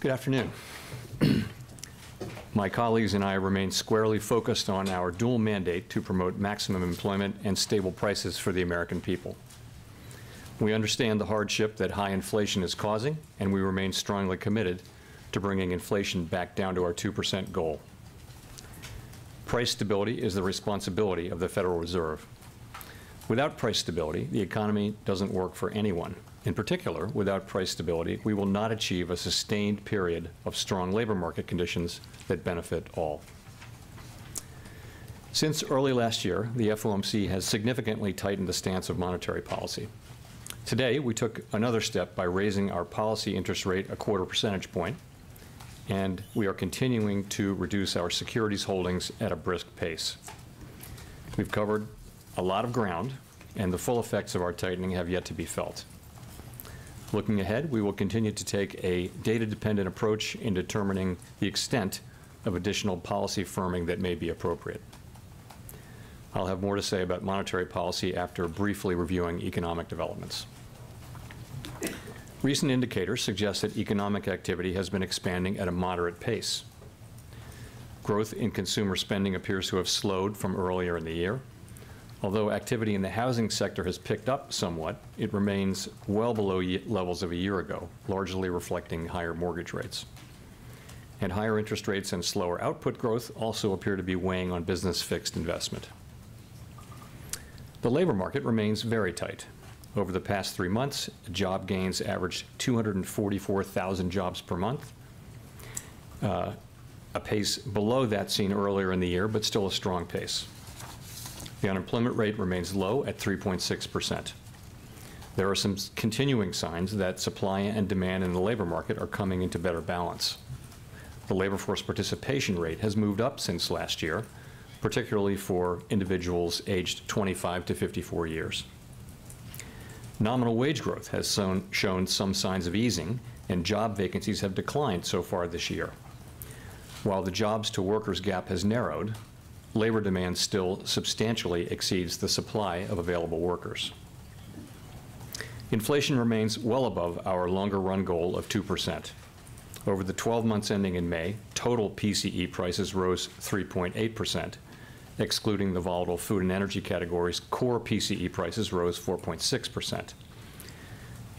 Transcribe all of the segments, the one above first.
Good afternoon. My colleagues and I remain squarely focused on our dual mandate to promote maximum employment and stable prices for the American people. We understand the hardship that high inflation is causing, and we remain strongly committed to bringing inflation back down to our 2% goal. Price stability is the responsibility of the Federal Reserve. Without price stability, the economy doesn't work for anyone. In particular, without price stability, we will not achieve a sustained period of strong labor market conditions that benefit all. Since early last year, the Fomc has significantly tightened the stance of monetary policy. Today, we took another step by raising our policy interest rate a 1/4 percentage point, and we are continuing to reduce our securities holdings at a brisk pace. We've covered a lot of ground, and the full effects of our tightening have yet to be felt. Looking ahead, we will continue to take a data-dependent approach in determining the extent of additional policy firming that may be appropriate. I'll have more to say about monetary policy after briefly reviewing economic developments. Recent indicators suggest that economic activity has been expanding at a moderate pace. Growth in consumer spending appears to have slowed from earlier in the year. Although activity in the housing sector has picked up somewhat, it remains well below levels of a year ago, largely reflecting higher mortgage rates. And higher interest rates and slower output growth also appear to be weighing on business fixed investment. The labor market remains very tight. Over the past 3 months, job gains averaged 244,000 jobs per month, a pace below that seen earlier in the year, but still a strong pace. The unemployment rate remains low at 3.6%. There are some continuing signs that supply and demand in the labor market are coming into better balance. The labor force participation rate has moved up since last year, particularly for individuals aged 25 to 54 years. Nominal wage growth has shown some signs of easing, and job vacancies have declined so far this year. While the jobs to workers gap has narrowed, labor demand still substantially exceeds the supply of available workers. Inflation remains well above our longer-run goal of 2%. Over the 12 months ending in May, total PCE prices rose 3.8%. Excluding the volatile food and energy categories, core PCE prices rose 4.6%.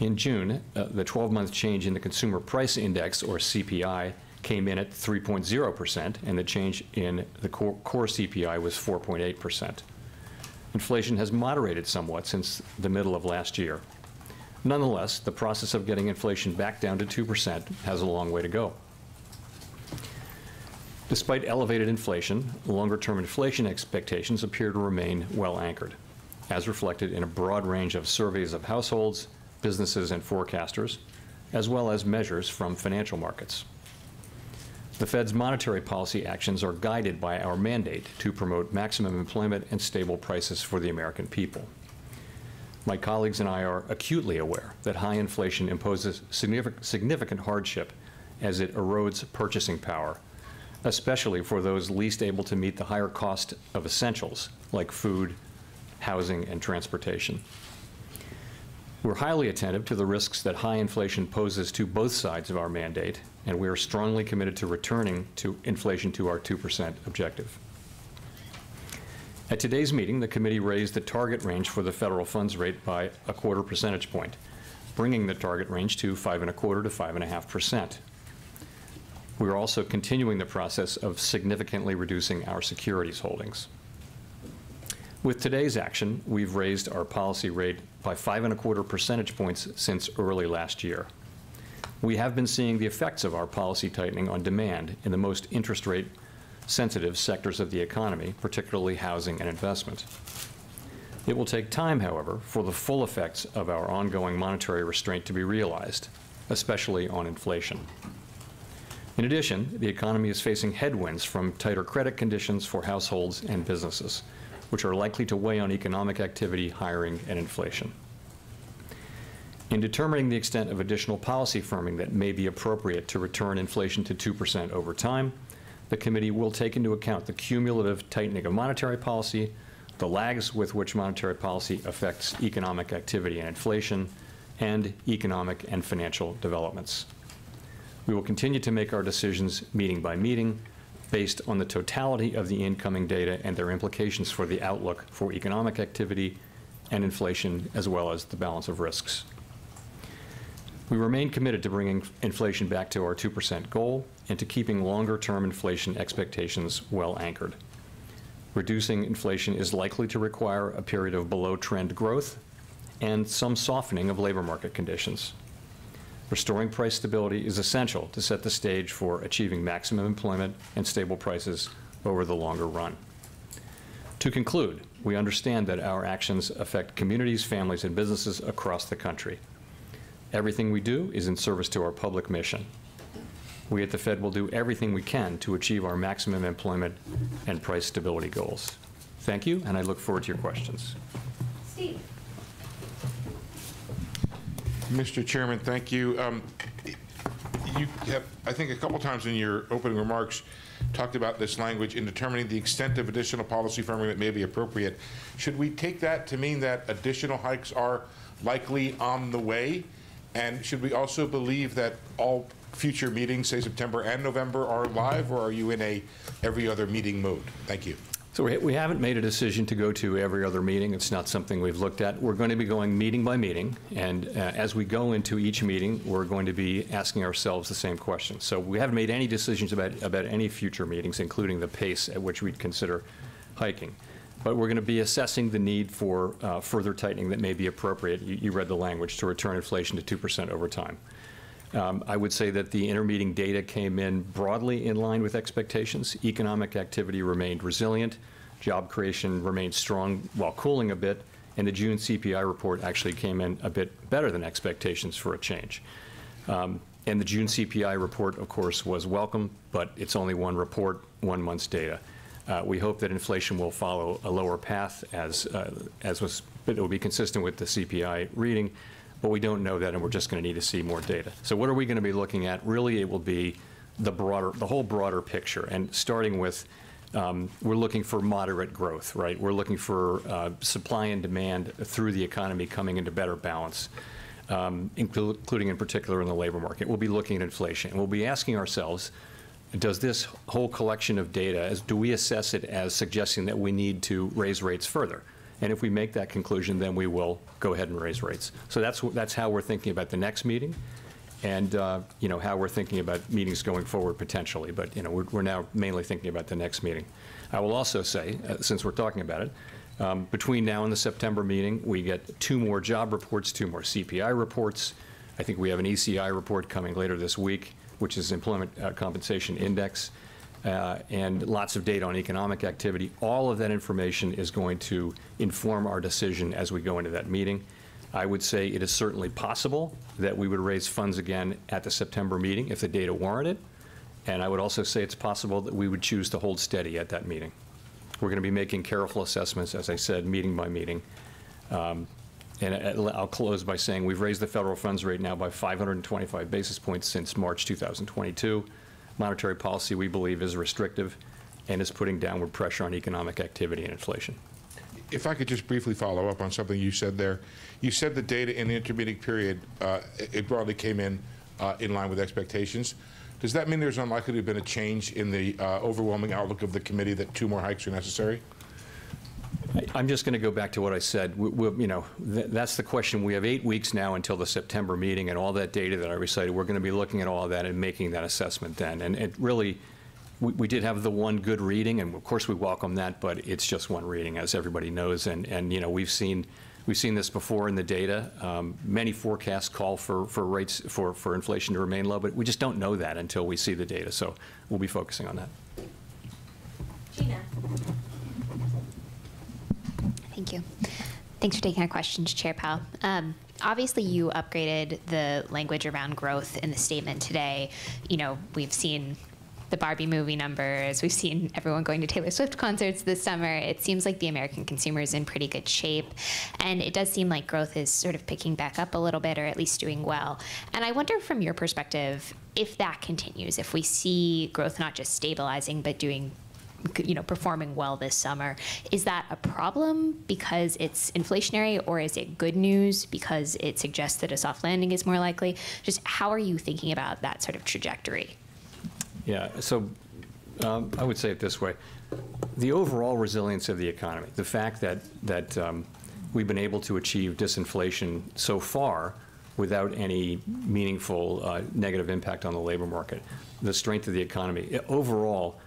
In June, the 12-month change in the Consumer Price Index, or CPI, came in at 3.0%, and the change in the core CPI was 4.8%. Inflation has moderated somewhat since the middle of last year. Nonetheless, the process of getting inflation back down to 2% has a long way to go. Despite elevated inflation, longer-term inflation expectations appear to remain well anchored, as reflected in a broad range of surveys of households, businesses, and forecasters, as well as measures from financial markets. The Fed's monetary policy actions are guided by our mandate to promote maximum employment and stable prices for the American people. My colleagues and I are acutely aware that high inflation imposes significant hardship as it erodes purchasing power, especially for those least able to meet the higher cost of essentials like food, housing, and transportation. We're highly attentive to the risks that high inflation poses to both sides of our mandate, and we are strongly committed to returning to inflation to our 2% objective. At today's meeting, the committee raised the target range for the federal funds rate by a 1/4 percentage point, bringing the target range to 5.25% to 5.5%. We are also continuing the process of significantly reducing our securities holdings. With today's action, we've raised our policy rate by 5.25 percentage points since early last year. We have been seeing the effects of our policy tightening on demand in the most interest rate sensitive sectors of the economy, particularly housing and investment. It will take time, however, for the full effects of our ongoing monetary restraint to be realized, especially on inflation. In addition, the economy is facing headwinds from tighter credit conditions for households and businesses, which are likely to weigh on economic activity, hiring, and inflation. In determining the extent of additional policy firming that may be appropriate to return inflation to 2% over time, the committee will take into account the cumulative tightening of monetary policy, the lags with which monetary policy affects economic activity and inflation, and economic and financial developments. We will continue to make our decisions meeting by meeting based on the totality of the incoming data and their implications for the outlook for economic activity and inflation, as well as the balance of risks. We remain committed to bringing inflation back to our 2% goal and to keeping longer-term inflation expectations well anchored. Reducing inflation is likely to require a period of below-trend growth and some softening of labor market conditions. Restoring price stability is essential to set the stage for achieving maximum employment and stable prices over the longer run. To conclude, we understand that our actions affect communities, families, and businesses across the country. Everything we do is in service to our public mission. We at the Fed will do everything we can to achieve our maximum employment and price stability goals. Thank you, and I look forward to your questions. Steve. Mr. Chairman, thank you. You have, I think, a couple times in your opening remarks talked about this language in determining the extent of additional policy firming that may be appropriate. Should we take that to mean that additional hikes are likely on the way? And should we also believe that all future meetings, say September and November, are live, or are you in a every other meeting mode? Thank you. So we haven't made a decision to go to every other meeting. It's not something we've looked at. We're going to be going meeting by meeting, and as we go into each meeting, we're going to be asking ourselves the same question. So we haven't made any decisions about any future meetings, including the pace at which we'd consider hiking. But we're going to be assessing the need for further tightening that may be appropriate. You read the language, to return inflation to 2% over time. I would say that the intermeeting data came in broadly in line with expectations. Economic activity remained resilient. Job creation remained strong while cooling a bit. And the June CPI report actually came in a bit better than expectations for a change. And the June CPI report, of course, was welcome, but it's only one report, 1 month's data. We hope that inflation will follow a lower path but it will be consistent with the CPI reading. But we don't know that, and we're just going to need to see more data. So what are we going to be looking at? Really, it will be the whole broader picture. And starting with, we're looking for moderate growth, right? We're looking for supply and demand through the economy coming into better balance, including in particular in the labor market. We'll be looking at inflation, and we'll be asking ourselves, does this whole collection of data, do we assess it as suggesting that we need to raise rates further? And if we make that conclusion, then we will go ahead and raise rates. So that's how we're thinking about the next meeting, and how we're thinking about meetings going forward potentially. But we're now mainly thinking about the next meeting. I will also say, since we're talking about it, between now and the September meeting, we get 2 more job reports, 2 more CPI reports. I think we have an ECI report coming later this week, which is Employment Compensation Index. And lots of data on economic activity. All of that information is going to inform our decision as we go into that meeting. I would say it is certainly possible that we would raise funds again at the September meeting if the data warranted. And I would also say it's possible that we would choose to hold steady at that meeting. We're going to be making careful assessments, as I said, meeting by meeting. And I'll close by saying we've raised the federal funds rate now by 525 basis points since March 2022. Monetary policy, we believe, is restrictive and is putting downward pressure on economic activity and inflation. If I could just briefly follow up on something you said there. You said the data in the intermediate period, it broadly came in line with expectations. Does that mean there's unlikely to have been a change in the overwhelming outlook of the committee that 2 more hikes are necessary? I'm just going to go back to what I said. That's the question. We have 8 weeks now until the September meeting, and all that data that I recited, we're going to be looking at all of that and making that assessment then. And it really, we did have the one good reading, and of course we welcome that, but it's just one reading, as everybody knows. And we've seen this before in the data. Many forecasts call for rates for inflation to remain low, but we just don't know that until we see the data. So we'll be focusing on that. Gina. Thank you. Thanks for taking our questions, Chair Powell. Obviously, you upgraded the language around growth in the statement today. We've seen the Barbie movie numbers. We've seen everyone going to Taylor Swift concerts this summer. It seems like the American consumer is in pretty good shape. And it does seem like growth is sort of picking back up a little bit, or at least doing well. And I wonder, from your perspective, if that continues, if we see growth not just stabilizing, but doing performing well this summer. Is that a problem because it's inflationary, or is it good news because it suggests that a soft landing is more likely? Just how are you thinking about that sort of trajectory? Yeah, so I would say it this way. The overall resilience of the economy, the fact that we've been able to achieve disinflation so far without any meaningful negative impact on the labor market, the strength of the economy, overall,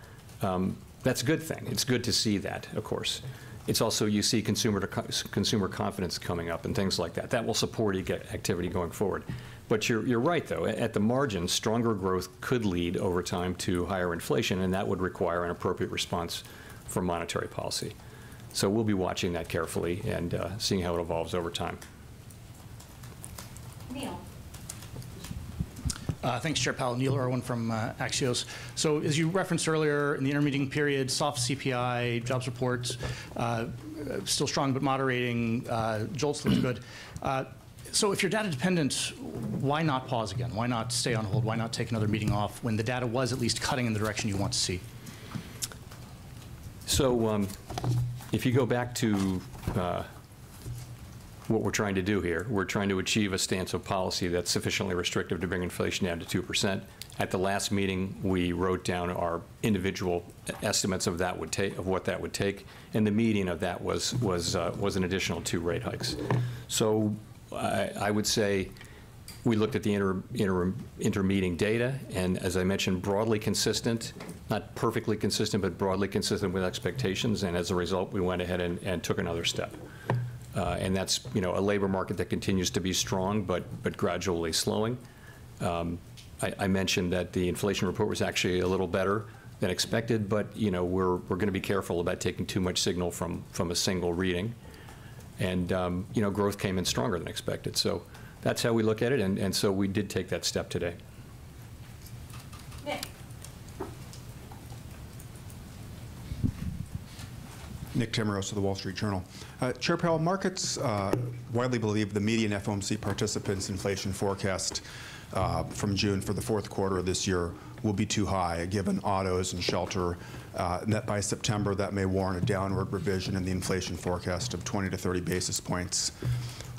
that's a good thing. It's good to see that, of course. It's also, you see consumer confidence coming up and things like that. That will support activity going forward. But you're right, though. At the margin, stronger growth could lead over time to higher inflation, and that would require an appropriate response from monetary policy. So we'll be watching that carefully and seeing how it evolves over time. Neil. Thanks, Chair Powell. Neil Irwin from Axios. So as you referenced earlier, in the intermeeting period, soft CPI, jobs reports, still strong but moderating, JOLTS looked good. So if you're data dependent, why not pause again? Why not stay on hold? Why not take another meeting off when the data was at least cutting in the direction you want to see? So if you go back to what we're trying to do here, we're trying to achieve a stance of policy that's sufficiently restrictive to bring inflation down to 2%. At the last meeting, we wrote down our individual estimates of what that would take, and the median of that was an additional 2 rate hikes. So I would say we looked at the intermeeting data, and as I mentioned, broadly consistent, not perfectly consistent, but broadly consistent with expectations, and as a result, we went ahead and took another step. And that's, a labor market that continues to be strong, but gradually slowing. I mentioned that the inflation report was actually a little better than expected, but, we're going to be careful about taking too much signal from a single reading. And, growth came in stronger than expected. So that's how we look at it, and so we did take that step today. Nick. Nick Timmeros of the Wall Street Journal. Chair Powell, markets widely believe the median FOMC participants' inflation forecast from June for the fourth quarter of this year will be too high, given autos and shelter, and that by September that may warrant a downward revision in the inflation forecast of 20 to 30 basis points.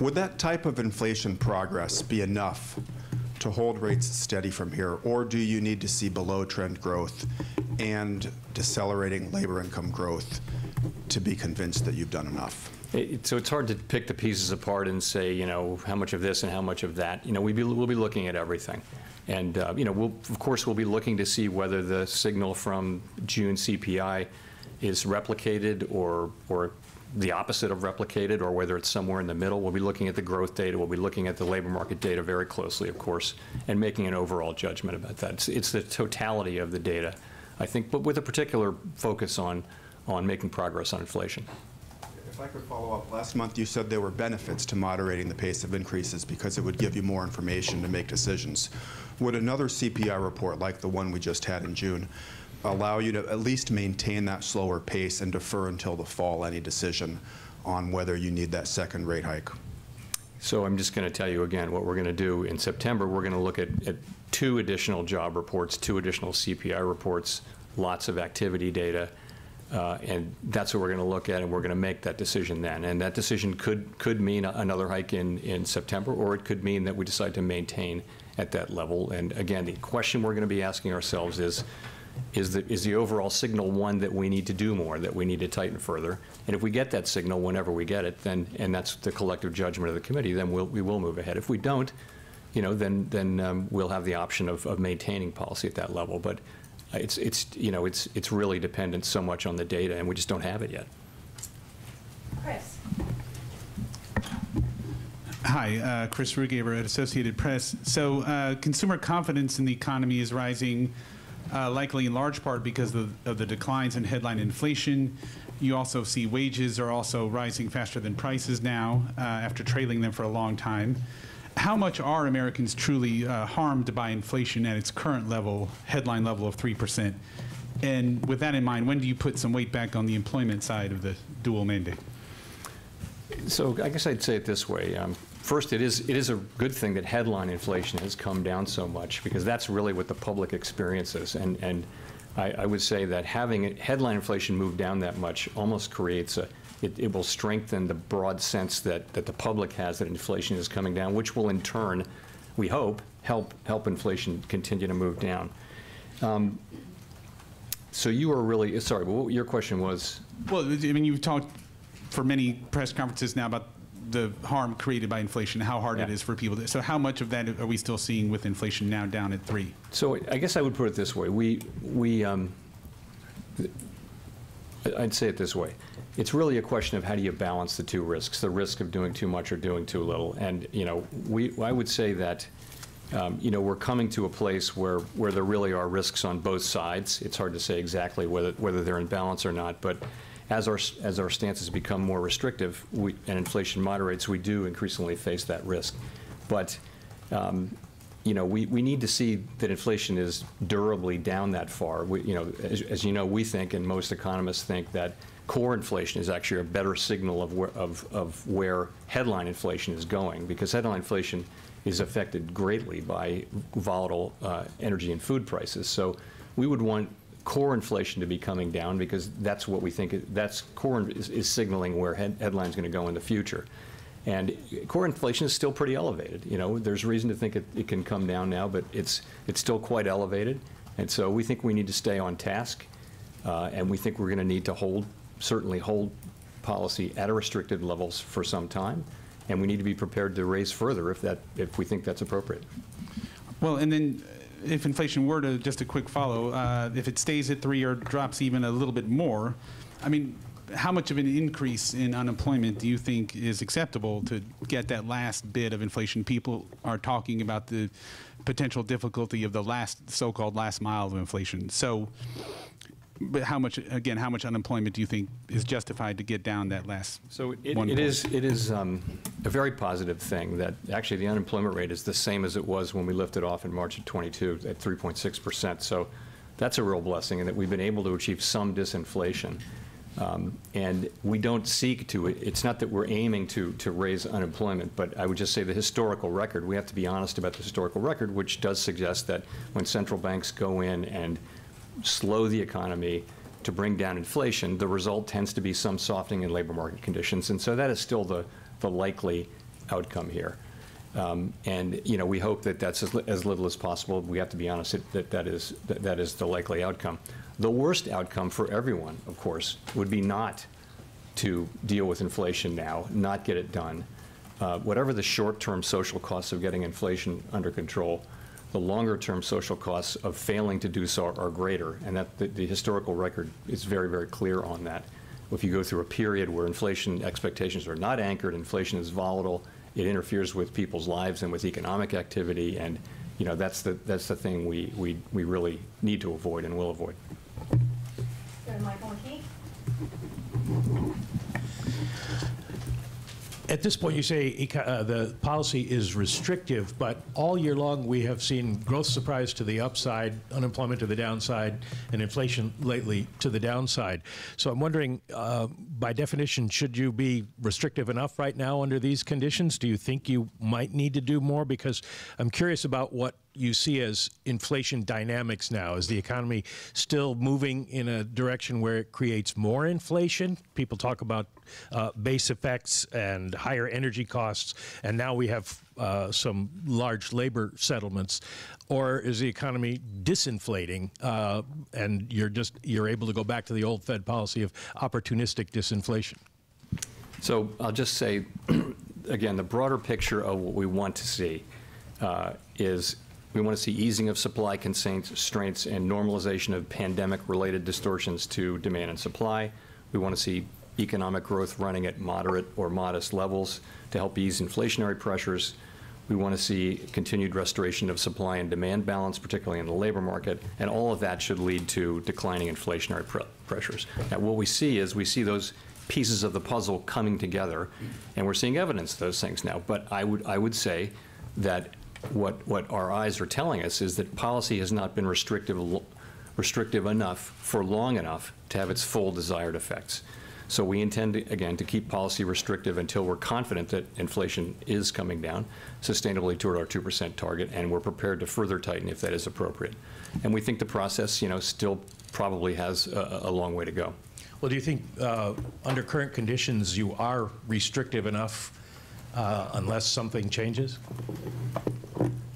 Would that type of inflation progress be enough to hold rates steady from here, or do you need to see below-trend growth and decelerating labor income growth to be convinced that you've done enough? So it's hard to pick the pieces apart and say, how much of this and how much of that. We'll be looking at everything. And, of course, we'll be looking to see whether the signal from June CPI is replicated or the opposite of replicated, or whether it's somewhere in the middle. We'll be looking at the growth data. We'll be looking at the labor market data very closely, of course, and making an overall judgment about that. It's the totality of the data, I think, but with a particular focus on making progress on inflation. If I could follow up, last month you said there were benefits to moderating the pace of increases because it would give you more information to make decisions. Would another CPI report like the one we just had in June allow you to at least maintain that slower pace and defer until the fall any decision on whether you need that second rate hike? So I'm just going to tell you again what we're going to do in September. We're going to look at 2 additional job reports, 2 additional CPI reports, lots of activity data. And that's what we're going to look at, and we're going to make that decision then. And that decision could mean another hike in September, or it could mean that we decide to maintain at that level. And again, the question we're going to be asking ourselves is the overall signal one that we need to do more, that we need to tighten further? And if we get that signal whenever we get it, then, and that's the collective judgment of the committee, then we will move ahead. If we don't, then we'll have the option of maintaining policy at that level. But it's really dependent so much on the data, and we just don't have it yet. Chris. Hi, Chris Rugaber at Associated Press. So consumer confidence in the economy is rising, likely in large part because of the declines in headline inflation. You also see wages are also rising faster than prices now, after trailing them for a long time. How much are Americans truly harmed by inflation at its current level, headline level of 3%? And with that in mind, when do you put some weight back on the employment side of the dual mandate? So I guess I'd say it this way. First, it is a good thing that headline inflation has come down so much, because that's really what the public experiences. And I would say that having headline inflation move down that much almost creates it will strengthen the broad sense that the public has that inflation is coming down, which will in turn, we hope, help inflation continue to move down. So you were really, sorry, what your question was? Well, I mean, you've talked for many press conferences now about the harm created by inflation, how hard it is for people. So how much of that are we still seeing with inflation now down at 3? So I guess I would put it this way. I'd say it this way. It's really a question of how do you balance the two risks, the risk of doing too much or doing too little. And, I would say that, we're coming to a place where there really are risks on both sides. It's hard to say exactly whether they're in balance or not, but as our stances become more restrictive and inflation moderates, we do increasingly face that risk. But we need to see that inflation is durably down that far. As you know, we think, and most economists think, that core inflation is actually a better signal of where headline inflation is going, because headline inflation is affected greatly by volatile energy and food prices. So we would want core inflation to be coming down, because that's what we think, core is signaling where headline's going to go in the future. And core inflation is still pretty elevated. There's reason to think it can come down now, but it's still quite elevated. And so we think we need to stay on task, and we think we're going to need to certainly hold policy at restricted levels for some time, and we need to be prepared to raise further if we think that's appropriate. Well, and then if inflation were to, just a quick follow, if it stays at 3 or drops even a little bit more, I mean, how much of an increase in unemployment do you think is acceptable to get that last bit of inflation? People are talking about the potential difficulty of the so-called last mile of inflation. So, but how much unemployment do you think is justified to get down that last? So it is a very positive thing that actually the unemployment rate is the same as it was when we lifted off in March of 22 at 3.6%. So that's a real blessing, and that we've been able to achieve some disinflation. And we don't seek to, it's not that we're aiming to raise unemployment, but I would just say the historical record, we have to be honest about the historical record, which does suggest that when central banks go in and slow the economy to bring down inflation, the result tends to be some softening in labor market conditions. And so that is still the likely outcome here. And we hope that that's as little as possible. We have to be honest that is the likely outcome. The worst outcome for everyone, of course, would be not to deal with inflation now, not get it done. Whatever the short-term social costs of getting inflation under control, the longer-term social costs of failing to do so are greater, and that the historical record is very, very clear on that. If you go through a period where inflation expectations are not anchored, inflation is volatile, it interferes with people's lives and with economic activity, and that's the thing we really need to avoid and will avoid. Go to Michael McKee. At this point, you say the policy is restrictive, but all year long we have seen growth surprise to the upside, unemployment to the downside, and inflation lately to the downside. So I'm wondering, by definition, should you be restrictive enough right now under these conditions? Do you think you might need to do more? Because I'm curious about what you see as inflation dynamics now. Is the economy still moving in a direction where it creates more inflation? People talk about base effects and higher energy costs, and now we have some large labor settlements. Or is the economy disinflating, and you're able to go back to the old Fed policy of opportunistic disinflation? So I'll just say, again, the broader picture of what we want to see is we want to see easing of supply constraints and normalization of pandemic-related distortions to demand and supply. We want to see economic growth running at moderate or modest levels to help ease inflationary pressures. We want to see continued restoration of supply and demand balance, particularly in the labor market, and all of that should lead to declining inflationary pressures. Now, what we see is those pieces of the puzzle coming together, and we're seeing evidence of those things now. But I would say that what our eyes are telling us is that policy has not been restrictive enough for long enough to have its full desired effects. So we intend, again, to keep policy restrictive until we're confident that inflation is coming down sustainably toward our 2% target, and we're prepared to further tighten if that is appropriate. And we think the process, still probably has a long way to go. Well, do you think under current conditions you are restrictive enough unless something changes?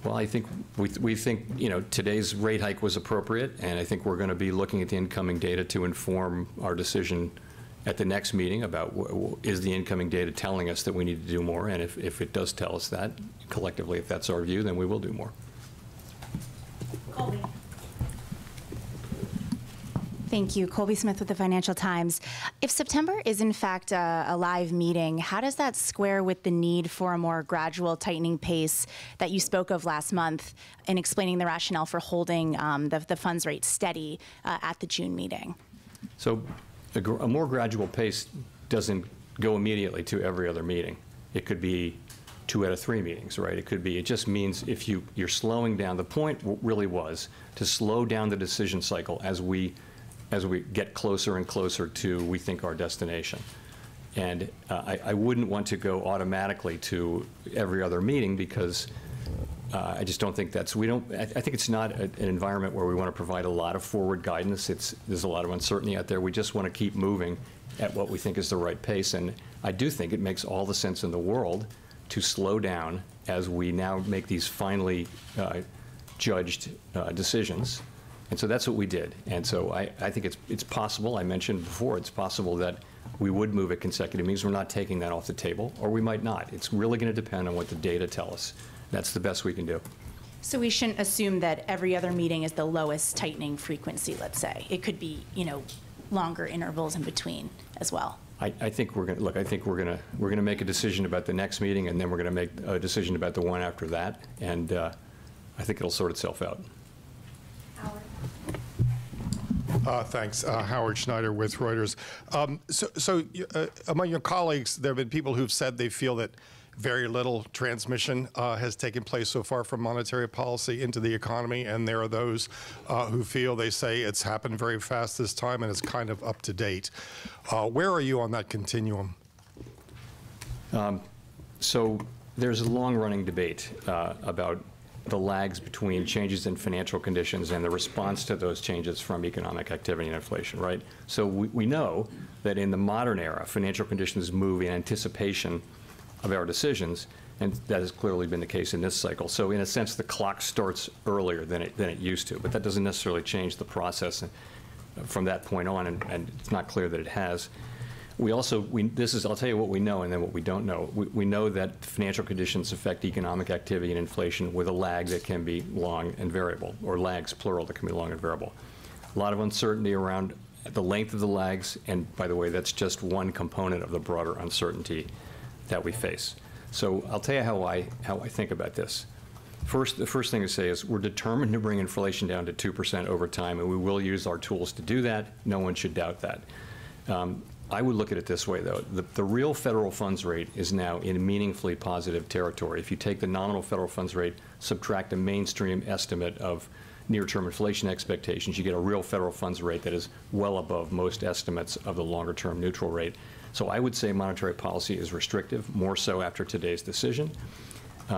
Well, I think we think, you know, today's rate hike was appropriate, and I think we're going to be looking at the incoming data to inform our decision at the next meeting about is the incoming data telling us that we need to do more, and if it does tell us that, collectively, if that's our view, then we will do more. Colby. Thank you. Colby Smith with the Financial Times. If September is in fact a live meeting, how does that square with the need for a more gradual tightening pace that you spoke of last month in explaining the rationale for holding the funds rate steady at the June meeting? So a more gradual pace doesn't go immediately to every other meeting. It could be 2 out of 3 meetings, right? It just means if you're slowing down. The point really was to slow down the decision cycle as we get closer and closer to, we think, our destination. And I wouldn't want to go automatically to every other meeting because I just don't think that's, I think it's not an environment where we want to provide a lot of forward guidance. There's a lot of uncertainty out there. We just want to keep moving at what we think is the right pace. And I do think it makes all the sense in the world to slow down as we now make these finally judged decisions. And so that's what we did. And so I think it's possible, I mentioned before, it's possible that we would move at consecutive meetings. We're not taking that off the table, or we might not. It's really going to depend on what the data tell us. That's the best we can do. So we shouldn't assume that every other meeting is the lowest tightening frequency, let's say. It could be, you know, longer intervals in between as well. I think we're going to, look, I think we're going to make a decision about the next meeting, and then we're going to make a decision about the one after that. And I think it'll sort itself out. Thanks. Howard Schneider with Reuters. Among your colleagues, there have been people who've said they feel that very little transmission has taken place so far from monetary policy into the economy, and there are those who feel, they say, it's happened very fast this time and it's kind of up to date. Where are you on that continuum? So there's a long-running debate about the lags between changes in financial conditions and the response to those changes from economic activity and inflation, right? So we know that in the modern era, financial conditions move in anticipation of our decisions, and that has clearly been the case in this cycle. So in a sense, the clock starts earlier than it used to, but that doesn't necessarily change the process from that point on, and it's not clear that it has. We also, I'll tell you what we know and then what we don't know. We know that financial conditions affect economic activity and inflation with a lag that can be long and variable, or lags, plural, that can be long and variable. A lot of uncertainty around the length of the lags, and by the way, that's just one component of the broader uncertainty that we face. So I'll tell you how I think about this. The first thing to say is we're determined to bring inflation down to 2% over time, and we will use our tools to do that. No one should doubt that. I would look at it this way, though. The real federal funds rate is now in meaningfully positive territory. If you take the nominal federal funds rate, subtract a mainstream estimate of near-term inflation expectations, you get a real federal funds rate that is well above most estimates of the longer-term neutral rate. So I would say monetary policy is restrictive, more so after today's decision,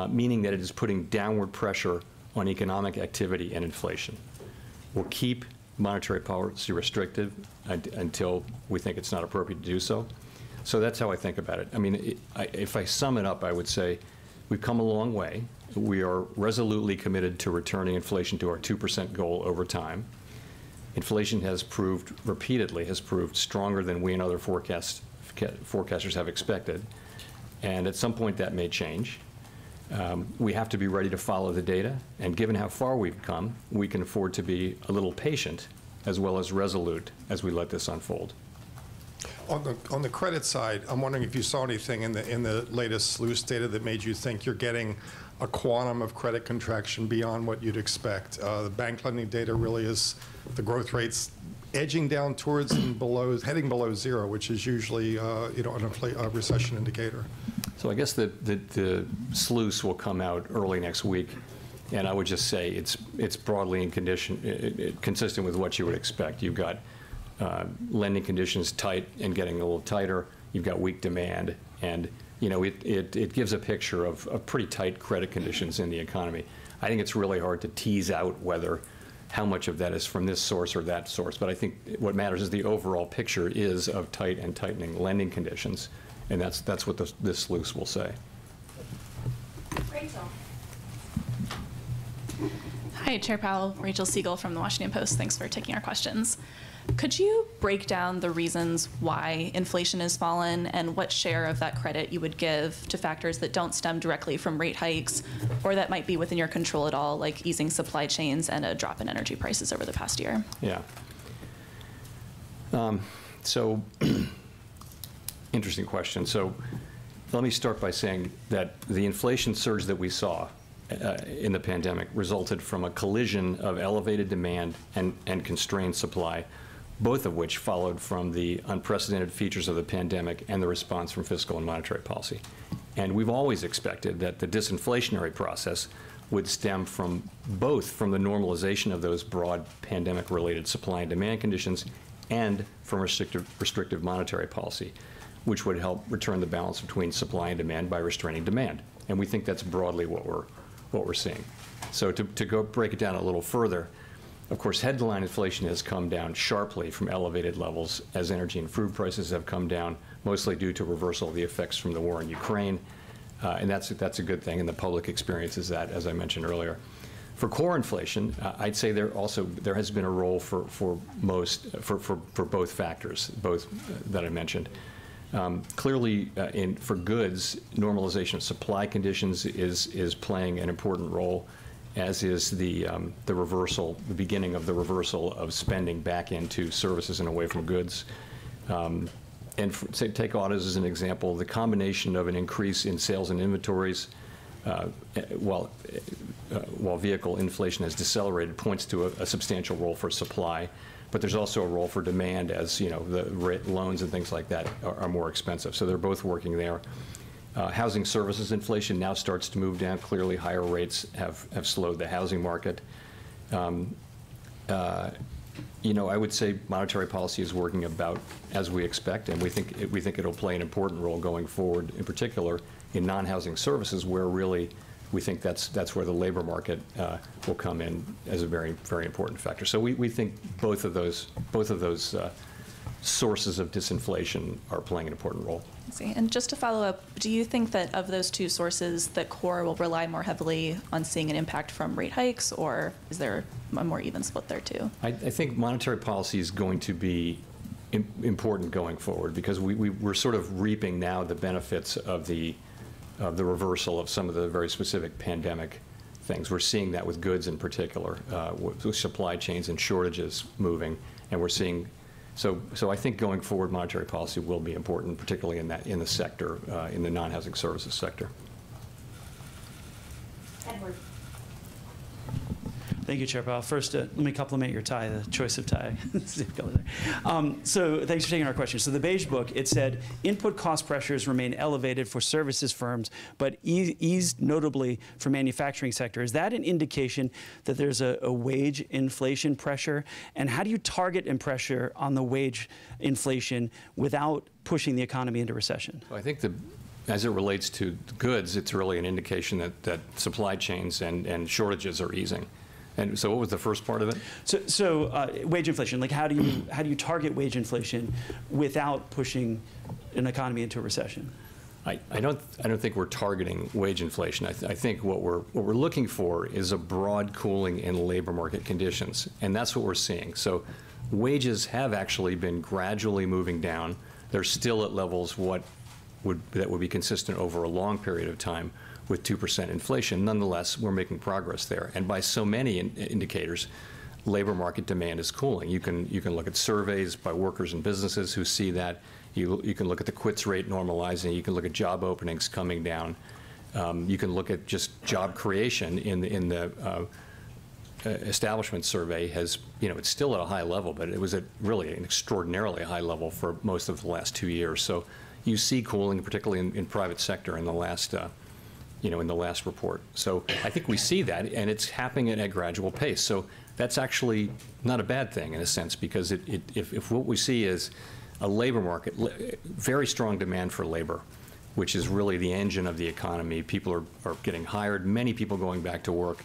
meaning that it is putting downward pressure on economic activity and inflation. We'll keep monetary policy restrictive until we think it's not appropriate to do so. So that's how I think about it. I mean, if I sum it up, I would say we've come a long way. We are resolutely committed to returning inflation to our 2% goal over time. Inflation has proved, repeatedly, has proved stronger than we and other forecasters have expected. And at some point that may change. We have to be ready to follow the data, and given how far we've come, we can afford to be a little patient as well as resolute as we let this unfold. On the credit side, I'm wondering if you saw anything in the latest SLOOS data that made you think you're getting a quantum of credit contraction beyond what you'd expect. The bank lending data really is, the growth rates edging down towards and below, heading below zero, which is usually a recession indicator. So I guess the SLOOS will come out early next week, and I would just say it's broadly consistent with what you would expect. You've got lending conditions tight and getting a little tighter. You've got weak demand, and it gives a picture of pretty tight credit conditions in the economy. I think it's really hard to tease out whether how much of that is from this source or that source. But I think what matters is the overall picture is of tight and tightening lending conditions, and that's what this sluice will say. Rachel. Hi, Chair Powell. Rachel Siegel from the Washington Post. Thanks for taking our questions. Could you break down the reasons why inflation has fallen and what share of that credit you would give to factors that don't stem directly from rate hikes or that might be within your control at all, like easing supply chains and a drop in energy prices over the past year? Yeah. So, interesting question. So, let me start by saying that the inflation surge that we saw in the pandemic resulted from a collision of elevated demand and constrained supply, both of which followed from the unprecedented features of the pandemic and the response from fiscal and monetary policy. And we've always expected that the disinflationary process would stem from both from the normalization of those broad pandemic-related supply and demand conditions and from restrictive monetary policy, which would help return the balance between supply and demand by restraining demand. And we think that's broadly what we're seeing. So to go break it down a little further, of course, headline inflation has come down sharply from elevated levels as energy and food prices have come down, mostly due to reversal of the effects from the war in Ukraine. And that's a good thing, and the public experiences that, as I mentioned earlier. For core inflation, I'd say there has been a role for both factors, both that I mentioned. Clearly, for goods, normalization of supply conditions is playing an important role, as is the beginning of the reversal of spending back into services and away from goods. Take autos as an example. The combination of an increase in sales and inventories, while vehicle inflation has decelerated, points to a substantial role for supply. But there's also a role for demand, as the loans and things like that are more expensive. So they're both working there. Housing services inflation now starts to move down. Clearly, higher rates have slowed the housing market. I would say monetary policy is working about as we expect, and we think it'll play an important role going forward, in particular in non-housing services, where really we think that's where the labor market will come in as a very, very important factor. So we think both of those sources of disinflation are playing an important role. I see. And just to follow up, do you think that of those two sources, that core will rely more heavily on seeing an impact from rate hikes, or is there a more even split there too? I think monetary policy is going to be important going forward, because we're sort of reaping now the benefits of the reversal of some of the very specific pandemic things. We're seeing that with goods in particular, with supply chains and shortages moving, and we're seeing. So I think going forward, monetary policy will be important, particularly in the sector, in the non-housing services sector. Edward. Thank you, Chair Powell. First, let me compliment your tie, the choice of tie. So thanks for taking our question. So the Beige Book, it said, input cost pressures remain elevated for services firms, but eased notably for manufacturing sector. Is that an indication that there's a wage inflation pressure? And how do you target and pressure on the wage inflation without pushing the economy into recession? Well, I think as it relates to goods, it's really an indication that supply chains and shortages are easing. And so what was the first part of it? So wage inflation, like how do you target wage inflation without pushing an economy into a recession? I don't think we're targeting wage inflation. I think what we're looking for is a broad cooling in labor market conditions, and that's what we're seeing. So wages have actually been gradually moving down. They're still at levels that would be consistent over a long period of time with 2% inflation. Nonetheless, we're making progress there. And by so many indicators, labor market demand is cooling. You can look at surveys by workers and businesses who see that. You can look at the quits rate normalizing. You can look at job openings coming down. You can look at just job creation in the establishment survey has, it's still at a high level, but it was at really an extraordinarily high level for most of the last 2 years. So you see cooling, particularly in private sector in the last in the last report. So I think we see that, and it's happening at a gradual pace. So that's actually not a bad thing in a sense, because if what we see is a labor market, very strong demand for labor, which is really the engine of the economy. People are getting hired, many people going back to work.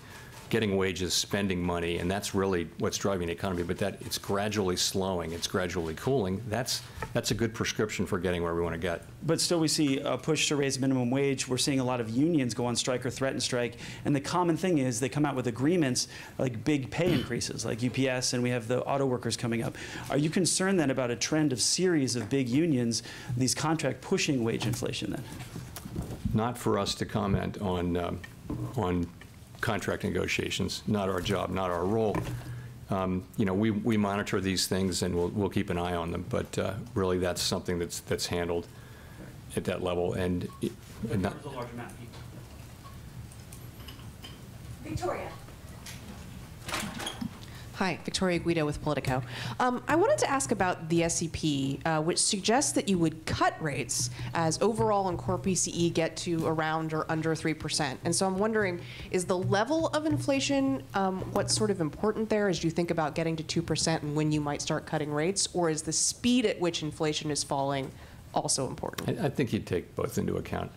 getting wages, spending money, and that's really what's driving the economy, but that it's gradually slowing, it's gradually cooling, that's a good prescription for getting where we want to get. But still, we see a push to raise minimum wage. We're seeing a lot of unions go on strike or threaten strike. And the common thing is they come out with agreements like big pay increases, like UPS, and we have the auto workers coming up. Are you concerned then about a trend of series of big unions, these contract pushing wage inflation then? Not for us to comment on contract negotiations, not our job, not our role. You know, we monitor these things and we'll keep an eye on them, but really that's something that's handled at that level. And not a large amount. Victoria. Hi, Victoria Guido with Politico. I wanted to ask about the SEP, which suggests that you would cut rates as overall and core PCE get to around or under 3%. And so I'm wondering, is the level of inflation what's sort of important there as you think about getting to 2% and when you might start cutting rates, or is the speed at which inflation is falling also important? I think you'd take both into account.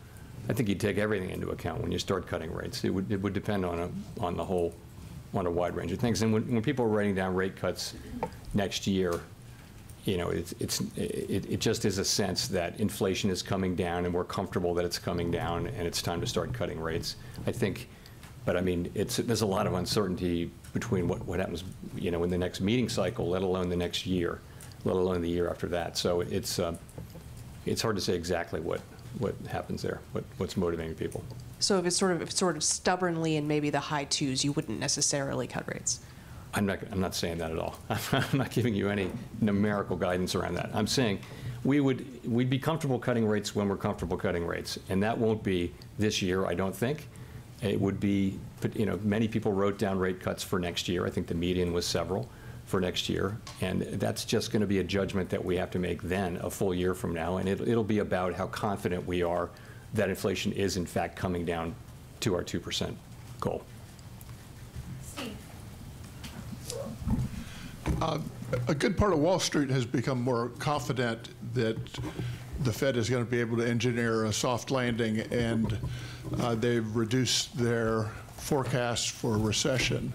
I think you'd take everything into account when you start cutting rates. It would depend on the whole, on a wide range of things. And when people are writing down rate cuts next year, you know, it just is a sense that inflation is coming down and we're comfortable that it's coming down and it's time to start cutting rates. I think, but I mean, there's a lot of uncertainty between what happens, you know, in the next meeting cycle, let alone the next year, let alone the year after that. So it's hard to say exactly what happens there, what's motivating people. So if it's sort of stubbornly in maybe the high 2s, you wouldn't necessarily cut rates? I'm not saying that at all. I'm not giving you any numerical guidance around that. I'm saying we'd be comfortable cutting rates when we're comfortable cutting rates, and that won't be this year, I don't think. It would be, you know, many people wrote down rate cuts for next year. I think the median was several for next year, and that's just going to be a judgment that we have to make then, a full year from now, and it'll be about how confident we are that inflation is in fact coming down to our 2% goal. Steve. A good part of Wall Street has become more confident that the Fed is going to be able to engineer a soft landing, and they've reduced their forecast for recession.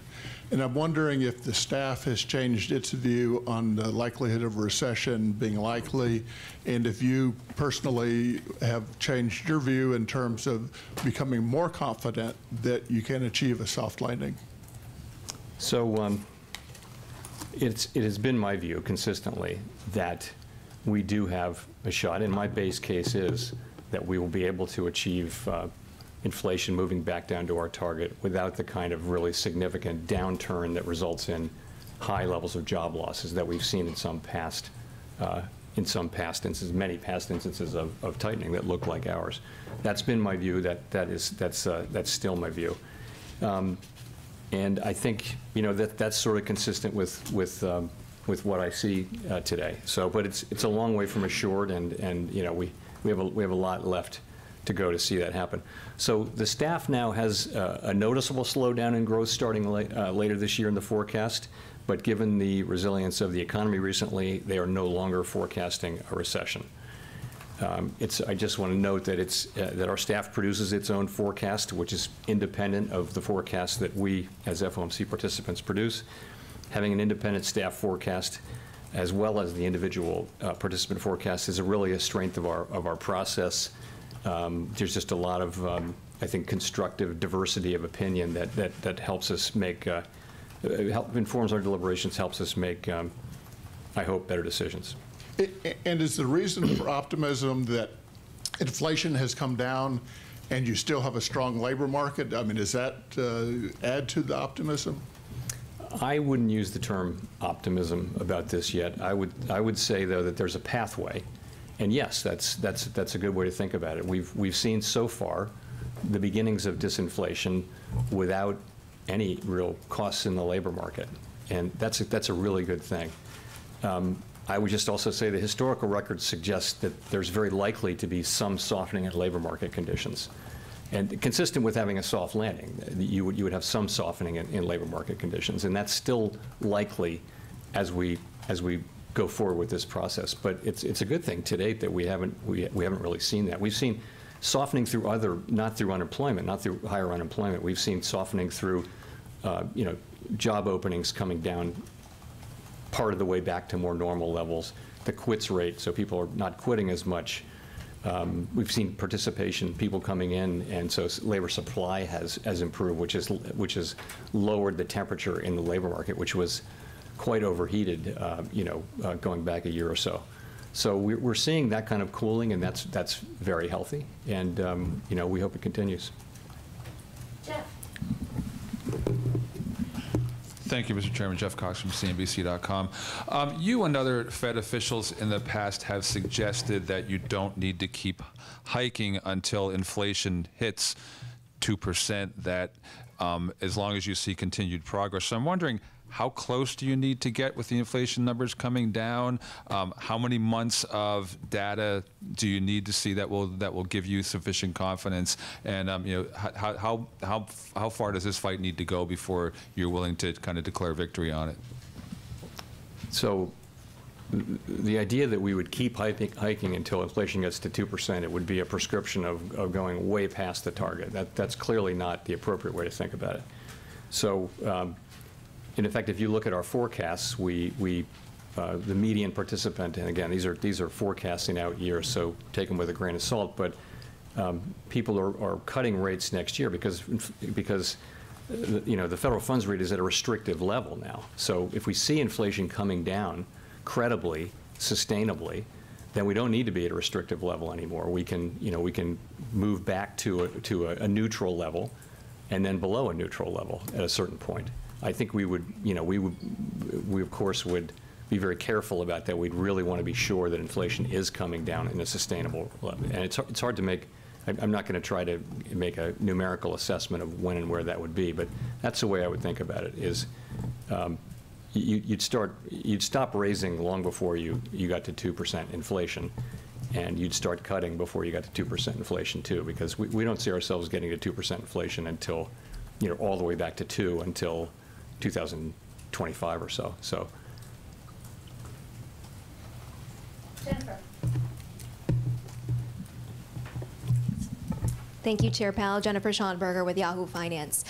And I'm wondering if the staff has changed its view on the likelihood of a recession being likely, and if you personally have changed your view in terms of becoming more confident that you can achieve a soft landing. So it has been my view consistently that we do have a shot, and my base case is that we will be able to achieve inflation moving back down to our target without the kind of really significant downturn that results in high levels of job losses that we've seen in some past instances, many past instances of tightening that look like ours. That's been my view. That's still my view, and I think, you know, that's sort of consistent with what I see today. So, but it's a long way from assured, and you know, we have a lot left to go to see that happen. So the staff now has a noticeable slowdown in growth starting later this year in the forecast, but given the resilience of the economy recently, they are no longer forecasting a recession. I just want to note that that our staff produces its own forecast, which is independent of the forecast that we as FOMC participants produce. Having an independent staff forecast as well as the individual participant forecast is really a strength of our process. There's just a lot of, I think, constructive diversity of opinion that helps us make, informs our deliberations, helps us make, I hope, better decisions. And is the reason for optimism that inflation has come down and you still have a strong labor market? I mean, does that add to the optimism? I wouldn't use the term optimism about this yet. I would say, though, that there's a pathway. And yes, that's a good way to think about it. We've seen so far the beginnings of disinflation without any real costs in the labor market, and that's a really good thing. I would just also say the historical record suggests that there's very likely to be some softening in labor market conditions, and consistent with having a soft landing, you would have some softening in labor market conditions, and that's still likely as we go forward with this process. But it's a good thing to date that we haven't really seen that. We've seen softening through not through unemployment, not through higher unemployment. We've seen softening through job openings coming down part of the way back to more normal levels. The quits rate, so people are not quitting as much. We've seen participation, people coming in, and so labor supply has improved, which has lowered the temperature in the labor market, which was quite overheated, going back a year or so. So we're seeing that kind of cooling, and that's very healthy, and we hope it continues. Jeff. Thank you, Mr. Chairman. Jeff Cox from CNBC.com. You and other Fed officials in the past have suggested that you don't need to keep hiking until inflation hits 2%, that as long as you see continued progress. So I'm wondering, how close do you need to get with the inflation numbers coming down? How many months of data do you need to see that will give you sufficient confidence? And how far does this fight need to go before you're willing to kind of declare victory on it? So the idea that we would keep hiking until inflation gets to 2%, it would be a prescription of going way past the target. That's clearly not the appropriate way to think about it. So. In fact, if you look at our forecasts, the median participant, and again, these are forecasting out years, so take them with a grain of salt, but people are cutting rates next year because the federal funds rate is at a restrictive level now. So if we see inflation coming down credibly, sustainably, then we don't need to be at a restrictive level anymore. We can move back to a neutral level, and then below a neutral level at a certain point. I think we of course would be very careful about that. We'd really want to be sure that inflation is coming down in a sustainable level. And it's hard to make, I'm not going to try to make a numerical assessment of when and where that would be, but that's the way I would think about it, is you'd stop raising long before you got to 2% inflation, and you'd start cutting before you got to 2% inflation too, because we don't see ourselves getting to 2% inflation until, all the way back to 2 until 2025 or so. So. Jennifer. Thank you, Chair Powell. Jennifer Schonberger with Yahoo Finance.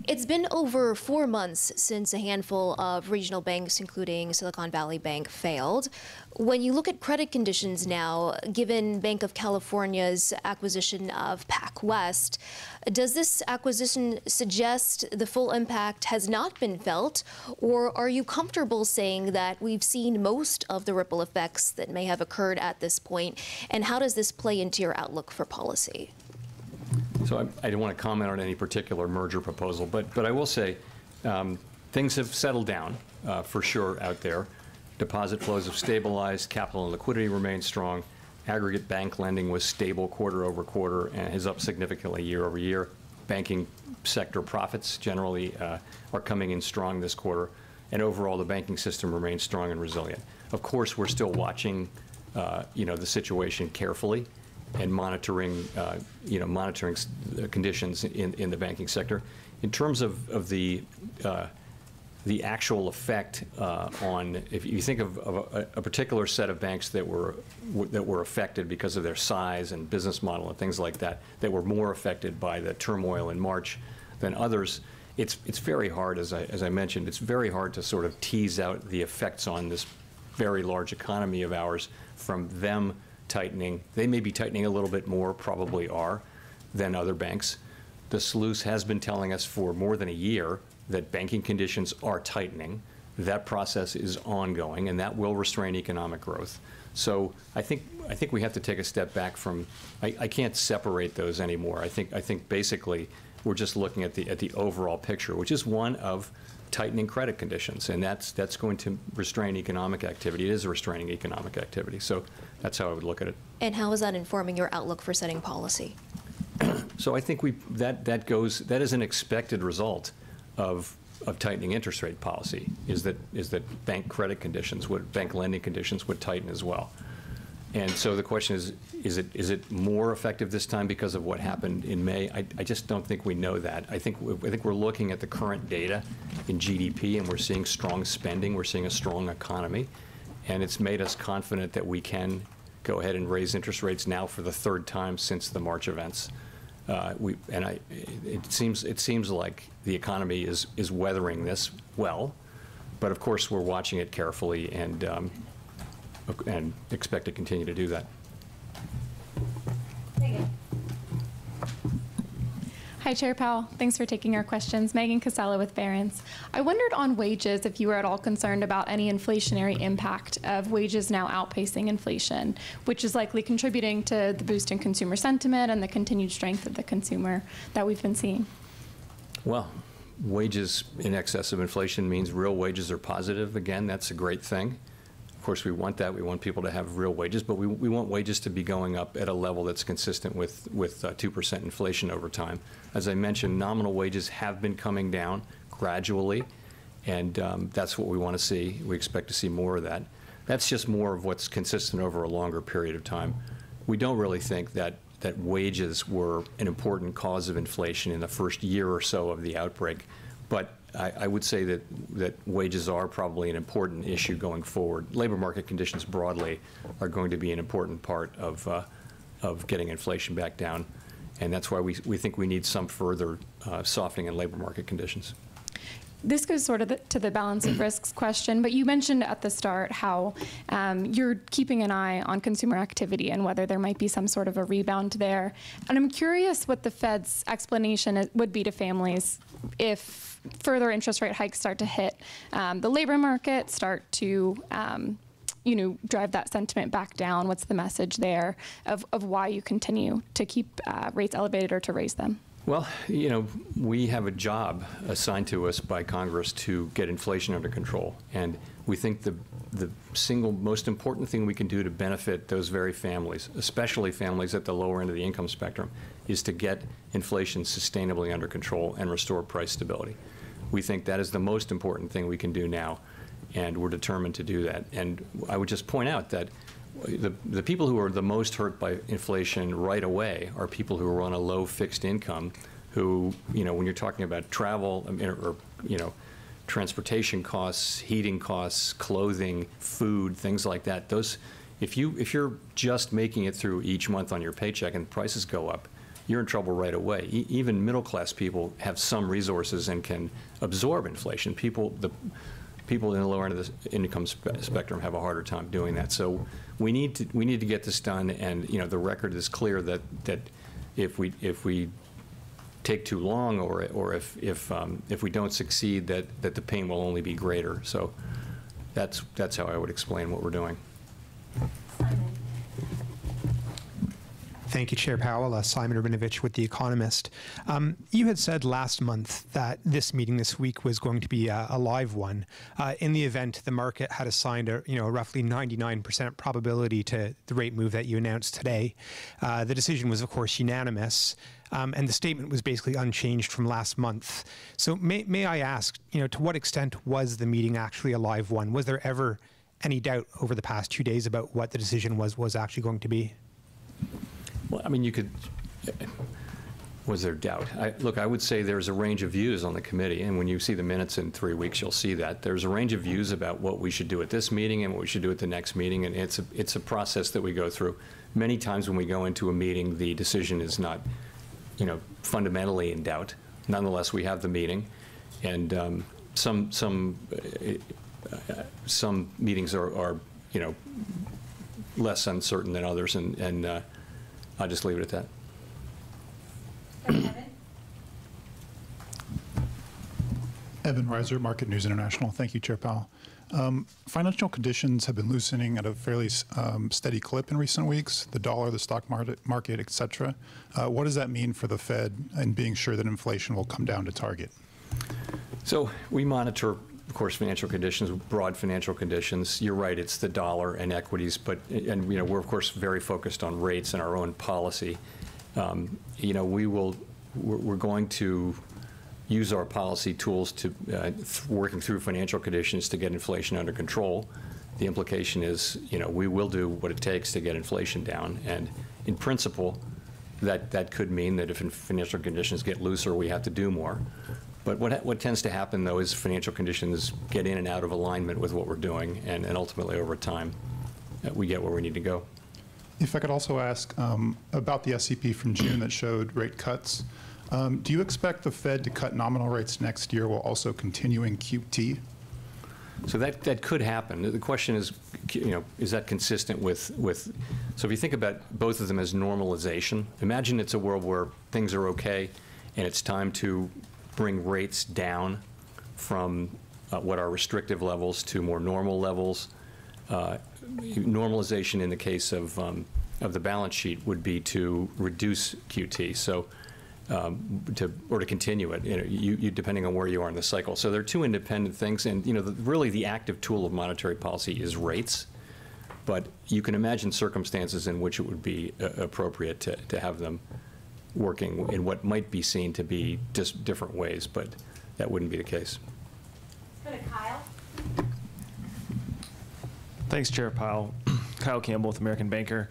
It's been over 4 months since a handful of regional banks, including Silicon Valley Bank, failed. When you look at credit conditions now, given Banc of California's acquisition of PacWest, does this acquisition suggest the full impact has not been felt, or are you comfortable saying that we've seen most of the ripple effects that may have occurred at this point, and how does this play into your outlook for policy? So I don't want to comment on any particular merger proposal, but I will say things have settled down for sure out there. Deposit flows have stabilized, capital and liquidity remain strong, aggregate bank lending was stable quarter over quarter and is up significantly year over year. Banking sector profits generally are coming in strong this quarter, and overall the banking system remains strong and resilient. Of course, we're still watching the situation carefully and monitoring conditions in the banking sector. In terms of the actual effect on, if you think of a particular set of banks that were affected because of their size and business model and things like that, that were more affected by the turmoil in March than others, it's very hard, as I mentioned, it's very hard to sort of tease out the effects on this very large economy of ours from them tightening. They may be tightening a little bit more, probably are, than other banks. The SLOOS has been telling us for more than a year that banking conditions are tightening. That process is ongoing, and that will restrain economic growth. So I think we have to take a step back from. I can't separate those anymore. I think basically we're just looking at the overall picture, which is one of tightening credit conditions, and that's going to restrain economic activity. It is restraining economic activity. So that's how I would look at it. And how is that informing your outlook for setting policy? So I think that is an expected result of tightening interest rate policy, is that bank credit conditions bank lending conditions would tighten as well. And so the question is it more effective this time because of what happened in May? I just don't think we know that. I think we're looking at the current data in GDP, and we're seeing strong spending. We're seeing a strong economy, and it's made us confident that we can go ahead and raise interest rates now for the third time since the March events. It seems like the economy is weathering this well, but of course we're watching it carefully and expect to continue to do that. Megan. Hi, Chair Powell. Thanks for taking our questions. Megan Casella with Barron's. I wondered on wages if you were at all concerned about any inflationary impact of wages now outpacing inflation, which is likely contributing to the boost in consumer sentiment and the continued strength of the consumer that we've been seeing. Well, wages in excess of inflation means real wages are positive. Again, that's a great thing. Of course, we want that. We want people to have real wages, but we want wages to be going up at a level that's consistent with 2% inflation over time. As I mentioned, nominal wages have been coming down gradually, and that's what we want to see. We expect to see more of that. That's just more of what's consistent over a longer period of time. We don't really think that wages were an important cause of inflation in the first year or so of the outbreak, but I would say that wages are probably an important issue going forward. Labor market conditions broadly are going to be an important part of getting inflation back down, and that's why we think we need some further softening in labor market conditions. This goes sort of to the balance of risks question, but you mentioned at the start how you're keeping an eye on consumer activity and whether there might be some sort of a rebound there. And I'm curious what the Fed's explanation would be to families if further interest rate hikes start to hit the labor market, start to drive that sentiment back down. What's the message there of why you continue to keep rates elevated or to raise them? Well, we have a job assigned to us by Congress to get inflation under control, and we think the single most important thing we can do to benefit those very families, especially families at the lower end of the income spectrum, is to get inflation sustainably under control and restore price stability. We think that is the most important thing we can do now, and we're determined to do that. And I would just point out that the people who are the most hurt by inflation right away are people who are on a low fixed income, who, when you're talking about travel or transportation costs, heating costs, clothing, food, things like that, those, if you're just making it through each month on your paycheck and prices go up, you're in trouble right away. Even middle class people have some resources and can absorb inflation. The people in the lower end of the income spectrum have a harder time doing that. So we need to get this done, and the record is clear that if we take too long or if we don't succeed, that the pain will only be greater. So that's how I would explain what we're doing. Thank you, Chair Powell. Simon Rabinovich with The Economist. You had said last month that this meeting this week was going to be a live one. In the event the market had assigned a roughly 99% probability to the rate move that you announced today, the decision was, of course, unanimous, and the statement was basically unchanged from last month. So may I ask, to what extent was the meeting actually a live one? Was there ever any doubt over the past 2 days about what the decision was actually going to be? Well, I mean, was there doubt? Look, I would say there's a range of views on the committee, and when you see the minutes in 3 weeks, you'll see that. There's a range of views about what we should do at this meeting and what we should do at the next meeting, and it's a process that we go through. Many times when we go into a meeting, the decision is not, fundamentally in doubt. Nonetheless, we have the meeting, and some meetings are less uncertain than others, and I'll just leave it at that. Evan Reiser, Market News International. Thank you, Chair Powell. Financial conditions have been loosening at a fairly steady clip in recent weeks, the dollar, the stock market, et cetera. What does that mean for the Fed in being sure that inflation will come down to target? So we monitor, of course, financial conditions, broad financial conditions. You're right, it's the dollar and equities, and we're of course very focused on rates and our own policy. We're going to use our policy tools to working through financial conditions to get inflation under control. The implication is, we will do what it takes to get inflation down, and in principle, that could mean that if financial conditions get looser, we have to do more. But what tends to happen, though, is financial conditions get in and out of alignment with what we're doing, and ultimately, over time, we get where we need to go. If I could also ask about the SEP from June that showed rate cuts. Do you expect the Fed to cut nominal rates next year while also continuing QT? So that could happen. The question is, is that consistent with, so if you think about both of them as normalization, imagine it's a world where things are okay and it's time to bring rates down from what are restrictive levels to more normal levels. Normalization in the case of the balance sheet would be to reduce QT. So or to continue it, you depending on where you are in the cycle. So they're two independent things, and really the active tool of monetary policy is rates, but you can imagine circumstances in which it would be appropriate to have them working in what might be seen to be just different ways, but that wouldn't be the case. Go to Kyle. Thanks, Chair Powell. Kyle Campbell with American Banker.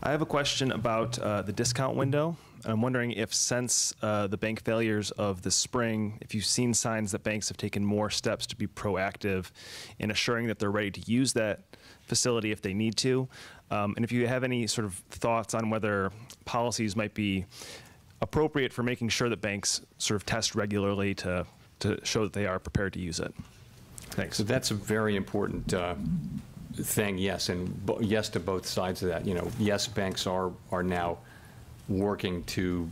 I have a question about the discount window. I'm wondering if since the bank failures of the spring, if you've seen signs that banks have taken more steps to be proactive in assuring that they're ready to use that facility if they need to, and if you have any sort of thoughts on whether policies might be appropriate for making sure that banks sort of test regularly to show that they are prepared to use it. Thanks. So that's a very important thing, yes, and yes to both sides of that. Yes, banks are now working to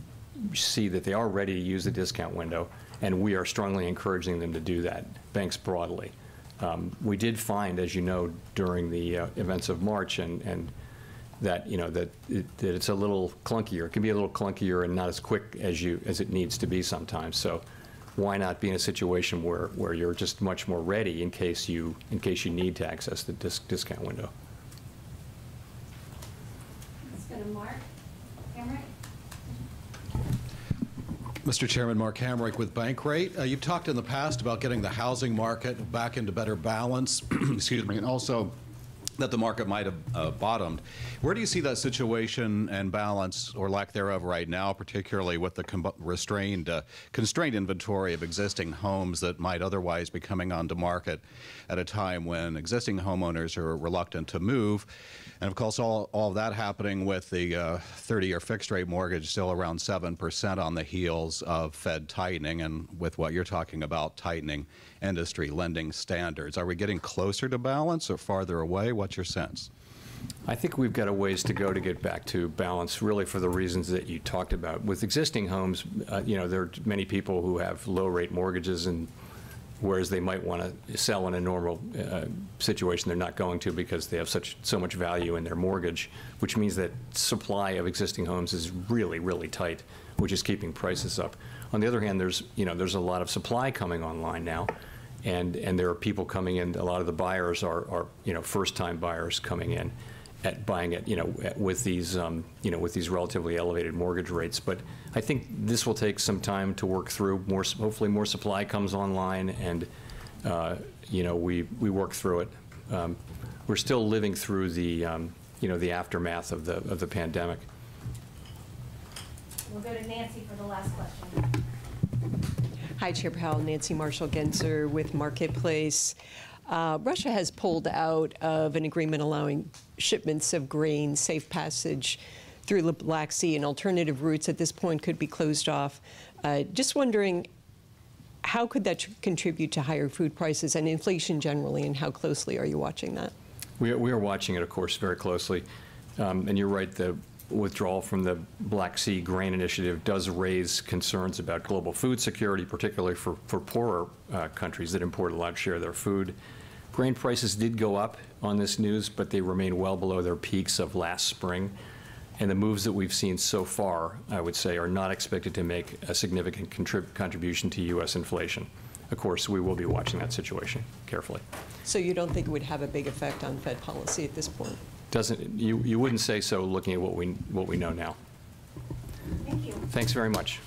see that they are ready to use the discount window, and we are strongly encouraging them to do that, banks broadly. We did find, as you know, during the events of March, and that that it's a little clunkier. It can be a little clunkier and not as quick as it needs to be sometimes. So why not be in a situation where you're just much more ready in case you need to access the discount window? Let's go to Mark Hamrick. Mr. Chairman, Mark Hamrick with Bankrate. You've talked in the past about getting the housing market back into better balance, excuse me, and also that the market might have bottomed. Where do you see that situation and balance, or lack thereof, right now, particularly with the constrained inventory of existing homes that might otherwise be coming onto market at a time when existing homeowners are reluctant to move? And of course, all of that happening with the 30-year fixed-rate mortgage still around 7% on the heels of Fed tightening, and with what you're talking about, tightening industry lending standards. Are we getting closer to balance or farther away? What's your sense? I think we've got a ways to go to get back to balance, really for the reasons that you talked about. With existing homes, there are many people who have low-rate mortgages, and whereas they might want to sell in a normal situation, they're not going to because they have so much value in their mortgage, which means that supply of existing homes is really, really tight, which is keeping prices up. On the other hand, there's a lot of supply coming online now, and there are people coming in. A lot of the buyers are first-time buyers coming in at buying it with these relatively elevated mortgage rates. But I think this will take some time to work through. Hopefully more supply comes online, and we work through it. We're still living through the the aftermath of the pandemic. We'll go to Nancy for the last question. Hi, Chair Powell. Nancy Marshall-Genzer with Marketplace. Russia has pulled out of an agreement allowing shipments of grain safe passage through the Black Sea, and alternative routes at this point could be closed off. Just wondering, how could that contribute to higher food prices and inflation generally, and how closely are you watching that? We are watching it, of course, very closely. And you're right, the withdrawal from the Black Sea Grain Initiative does raise concerns about global food security, particularly for poorer countries that import a large share of their food. Grain prices did go up on this news, but they remain well below their peaks of last spring. And the moves that we've seen so far, I would say, are not expected to make a significant contribution to U.S. inflation. Of course, we will be watching that situation carefully. So you don't think it would have a big effect on Fed policy at this point? You wouldn't say so looking at what we know now. Thank you. Thanks very much.